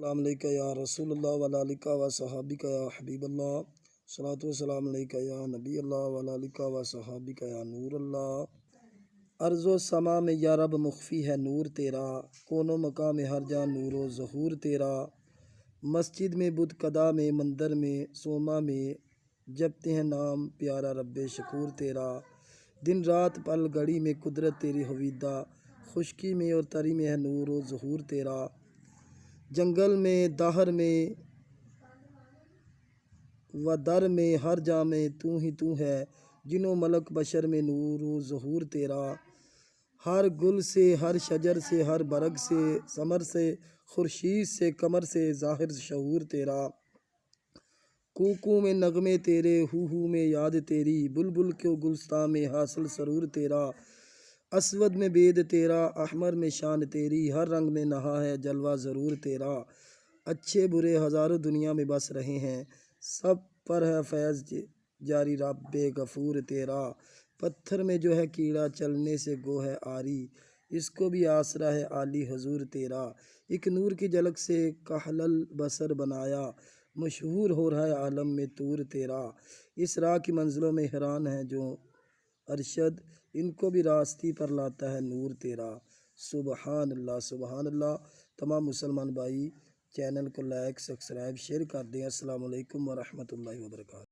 السلام علیکہ یا رسول اللہ وعلی آلکہ و صحابکہ یا حبیب اللہ، صلاۃ و سلام علیکہ یا نبی اللہ وعلی آلکہ و صحابکہ یا نور اللہ۔ ارض و سما میں یا رب مخفی ہے نور تیرا، کون و مقام میں ہر جا نور و ظہور تیرا۔ مسجد میں بت کدا میں مندر میں سوما میں جپتے ہیں نام پیارا رب شکور تیرا۔ دن رات پل گھڑی میں قدرت تیری ہویدہ، خشکی میں اور تری میں ہے نور و ظہور تیرا۔ جنگل میں دہر میں و در میں ہر جا میں تو ہی تو ہے، جن و ملک بشر میں نور و ظہور تیرا۔ ہر گل سے ہر شجر سے ہر برگ سے ثمر سے خورشید سے قمر سے ظاہر شعور تیرا۔ کوکو میں نغمے تیرے، ہو میں یاد تیری، بلبل کو گلستان میں حاصل سرور تیرا۔ اسود میں بید تیرا، احمر میں شان تیری، ہر رنگ میں نہا ہے جلوہ ضرور تیرا۔ اچھے برے ہزاروں دنیا میں بس رہے ہیں، سب پر ہے فیض جاری رب غفور تیرا۔ پتھر میں جو ہے کیڑا چلنے سے گو ہے عاری، اس کو بھی آسرا ہے عالی حضور تیرا۔ ایک نور کی جھلک سے کحل البصر بنایا، مشہور ہو رہا ہے عالم میں طور تیرا۔ اس راہ کی منزلوں میں حیران ہیں جو ارشد، ان کو بھی راستی پر لاتا ہے نور تیرا۔ سبحان اللہ سبحان اللہ۔ تمام مسلمان بھائی چینل کو لائک سبسکرائب شیئر کر دیں۔ السلام علیکم ورحمۃ اللہ وبرکاتہ۔